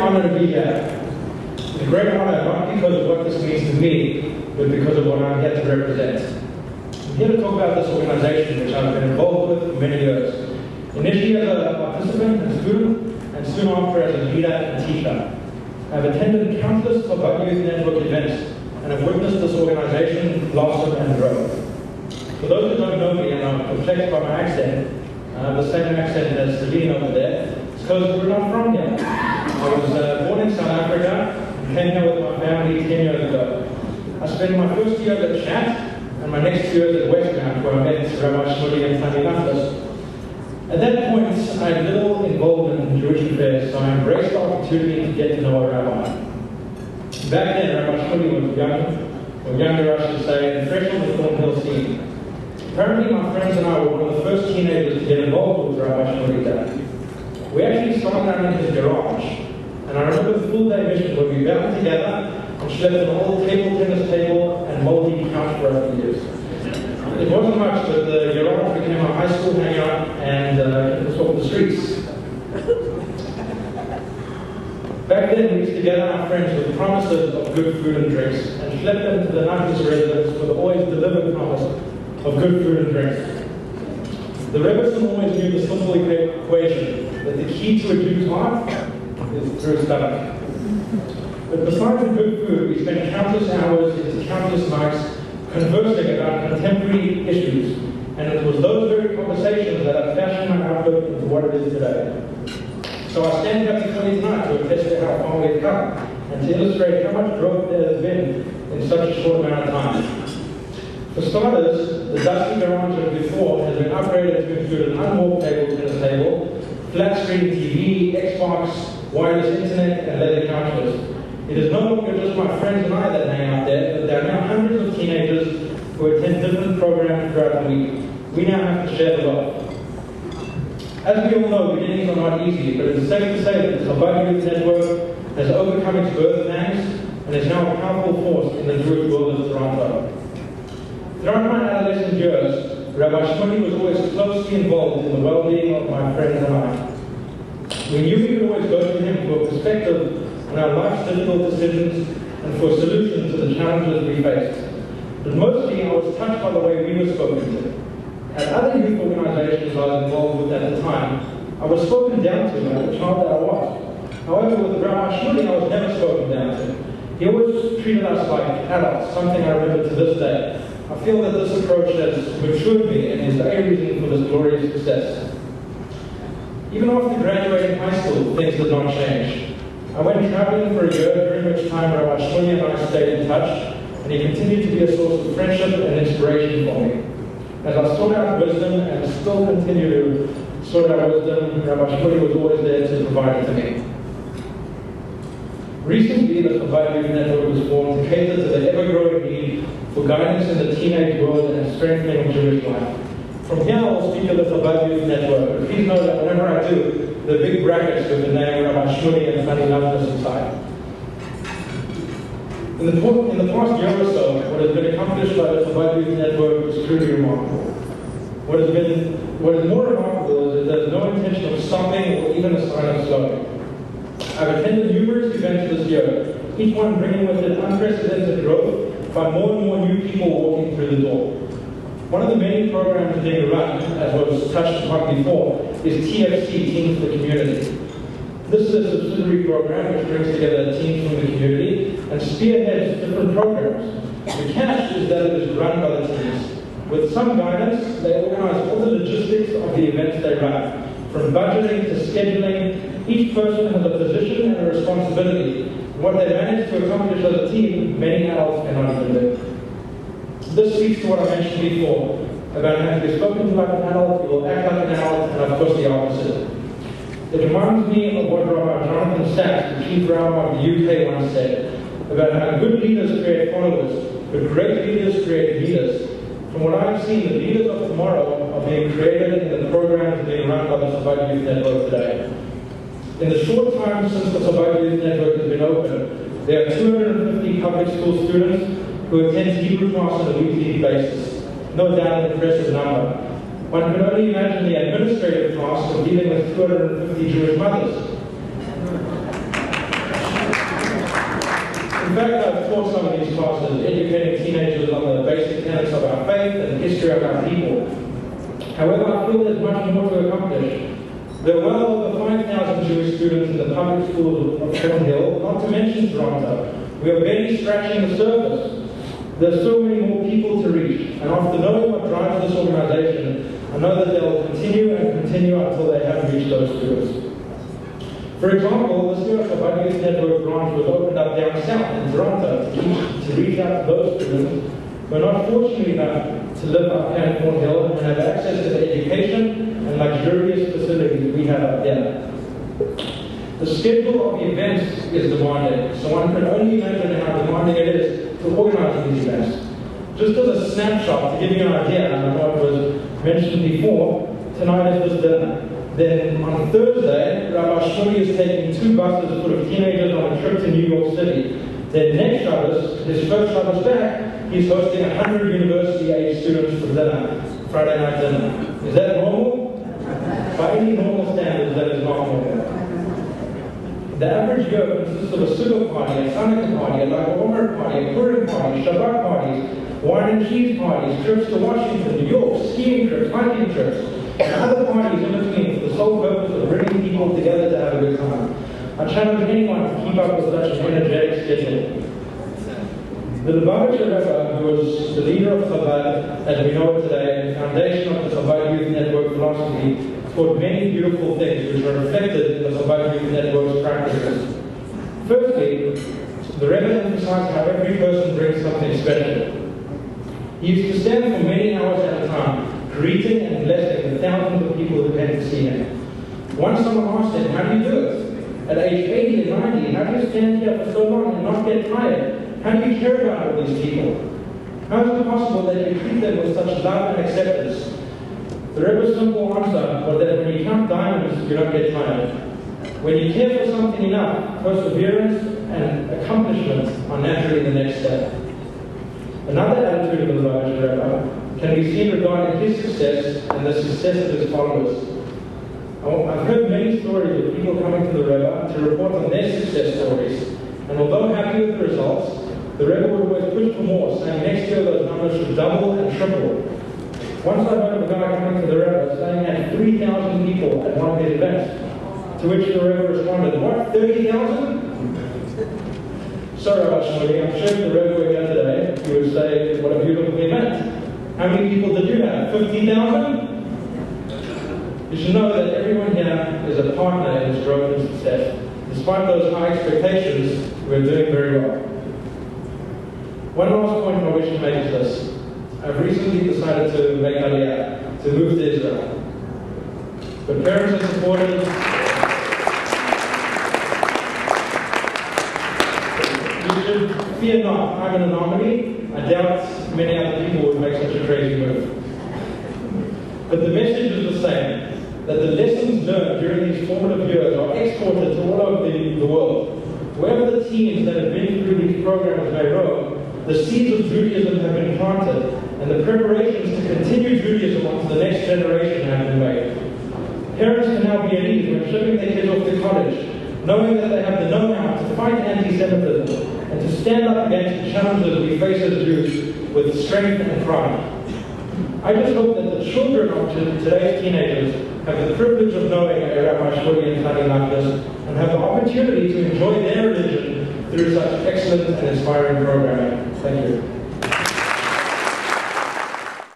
honor to be here. It's a great honor, not because of what this means to me, but because of what I'm here to represent. I'm here to talk about this organization, which I've been involved with for many years. Initially as a participant and student, and soon after as a leader and teacher. I've attended countless Above Youth Network events, and have witnessed this organization blossom and grow. For those who don't know me and are perplexed by my accent, the same accent as Celine over there, it's because we're not from here. I was born in South Africa and came here with my family 10 years ago. I spent my first year at Chat and my next 2 years at Westmount, where I met Rabbi Shmuley and Tani Laflis. At that point, I had little involvement in Jewish affairs, so I embraced the opportunity to get to know a rabbi. Back then, Rabbi Shmuley was young, or younger I should say, and fresh on the Thornhill scene. Apparently, my friends and I were one of the first teenagers to get involved with Rabbi Shmuley Day. We actually started out in his garage, and I remember the full day mission where we bound together and slept on an old tennis table and moldy couch for a few years. It wasn't much, but the garage became a high school hangout and it was off the streets. Back then, we used to gather our friends with promises of good food and drinks and slept them to the nicest residence with always delivered promise of good food and drinks. The Rebbetzin always knew the simple equation that the key to a Jew's heart is through stomach. But besides the good food, we spent countless hours into countless nights conversing about contemporary issues, and it was those very conversations that have fashioned my outlook into what it is today. So I stand here before you tonight to attest to how far we've come, and to illustrate how much growth there has been in such a short amount of time. For starters, the dusty garage of before has been upgraded to include an unwalled tennis table, flat-screen TV, Xbox, wireless internet, and leather couches. It is no longer just my friends and I that hang out there, but there are now hundreds of teenagers who attend different programs throughout the week. We now have to share the love. As we all know, beginnings are not easy, but it is safe to say that the Above Youth Network has overcome its birth pangs and is now a powerful force in the Jewish world of Toronto. Throughout my adolescent years, Rabbi Shmuley was always closely involved in the well-being of my friends and I. We knew we could always go to him for perspective on our life's difficult decisions and for solutions to the challenges we faced. But mostly I was touched by the way we were spoken to. At other youth organizations I was involved with at the time, I was spoken down to as a child that I was. However, with Rabbi Shmuley, I was never spoken down to. He always treated us like adults, something I remember to this day. I feel that this approach has matured me and is the reason for this glorious success. Even after graduating high school, things did not change. I went traveling for a year, during which time Rabbi Shmuley and I stayed in touch, and he continued to be a source of friendship and inspiration for me. As I sought out wisdom and still continue to sort out wisdom, Rabbi Shmuley was always there to provide it to me. Recently, the Above Youth Network was formed to cater to the ever-growing need for guidance in the teenage world and strengthening of Jewish life. From here, I will speak of the Above Youth Network, but please know that whenever I do, the big brackets with the name Rabbi Shmuley and Tani Laflis inside. In the past year or so, what has been accomplished by the Above Youth Network is truly remarkable. What is more remarkable is that there is no intention of stopping or even a sign of slowing. I've attended numerous events this year, each one bringing with it unprecedented growth by more and more new people walking through the door. One of the main programs being run, as was touched upon before, is TFC, Teams for the Community. This is a subsidiary program which brings together teams from the community and spearheads different programs. The catch is that it is run by the teams. With some guidance, they organize all the logistics of the events they run. From budgeting to scheduling, each person has a position and a responsibility. What they manage to accomplish as a team, many adults cannot even do. This speaks to what I mentioned before, about having to be spoken to like an adult, you will act like an adult, and of course the opposite. It reminds me of what Rabbi Jonathan Sachs, the chief rabbi of the UK, once said, about how good leaders create followers, but great leaders create leaders. From what I've seen, the leaders of tomorrow are being created in the programs being run by the Above Youth Network today. In the short time since the Above Youth Network has been open, there are 250 public school students who attend Hebrew class on a weekly basis. No doubt an impressive number. One can only imagine the administrative cost of dealing with 250 Jewish mothers. In fact, I've taught some of these classes, educating teenagers on the basic tenets of our faith and the history of our people. However, I feel there's much more to accomplish. There are well over 5,000 Jewish students in the public schools of Thornhill, not to mention Toronto. We are barely scratching the surface. There are so many more people to reach, and after knowing what drives this organization, I know that they will continue and continue until they have reached those students. For example, this year, the Chabad Youth Network branch was opened up down south in Toronto to reach out to those students who are not fortunate enough to live up here in Thornhill and have access to the education and luxurious facilities we have up there. The schedule of events is demanding, so one can only imagine how demanding it is to organize these events. Just as a snapshot, to give you an idea, and I know it was mentioned before, tonight is this dinner. Then on Thursday, Rabbi Shmuley is taking 2 buses full of teenagers on a trip to New York City. Then next Shabbos, his first Shabbos back, he's hosting 100 university-age students for dinner, Friday night dinner. Is that normal? By any normal standards, that is not normal. The average year consists of a sukkah party, a Hanukkah party, a Lag BaOmer party, a Purim party, Shabbat parties, wine and cheese parties, trips to Washington, New York, skiing trips, hiking trips, and other parties in between for the sole purpose of bringing people together to have a good time. I challenge anyone to keep up with such an energetic schedule. The Lubavitcher Rebbe, who was the leader of Chabad, as we know it today, and the foundation of the Chabad Youth Network philosophy, taught many beautiful things which are reflected in the Chabad Youth Network's practices. Firstly, the Rebbe emphasized how every person brings something special. He used to stand for many hours at a time, greeting and blessing the thousands of people who came to see him. Once someone asked him, how do you do it? At age 80 and 90, how do you stand here for so long and not get tired? How do you care about all these people? How is it possible that you treat them with such love and acceptance? The Rebbe's simple answer was that when you count diamonds, you don't get tired. When you care for something enough, perseverance and accomplishment are naturally the next step. Another attitude of the Lubavitcher Rebbe can be seen regarding his success and the success of his followers. I've heard many stories of people coming to the Rebbe to report on their success stories, and although happy with the results, the Rebbe would always push for more, saying next year those numbers should double and triple. Once I heard of a guy coming to the Rebbe saying he had 3,000 people at one of his events, to which the Rebbe responded, what, 30,000? So Rabbi Shmuley, I'm sure if the Rebbe were here today, he would say, what a beautiful event. How many people did you have? 50,000? You should know that everyone here is a partner in this growth and success. Despite those high expectations, we're doing very well. One last point I wish to make is this. I've recently decided to make Aliyah, to move to Israel. But parents and supporters, you should fear not. I'm an anomaly. I doubt many other people would make such a crazy move. But the message is the same, that the lessons learned during these formative years are exported to all over the world. Wherever the teams that have been through these programs may roam, the seeds of Judaism have been planted, and the preparations to continue Judaism onto the next generation have been made. Parents can now be at ease when shipping their kids off to college, knowing that they have the know-how to fight anti-Semitism and to stand up against the challenges we face as Jews with strength and pride. I just hope that the children of today's teenagers have the privilege of knowing Rabbi Shmuley and Tani like this, and have the opportunity to enjoy their religion through such excellent and inspiring programming. Thank you.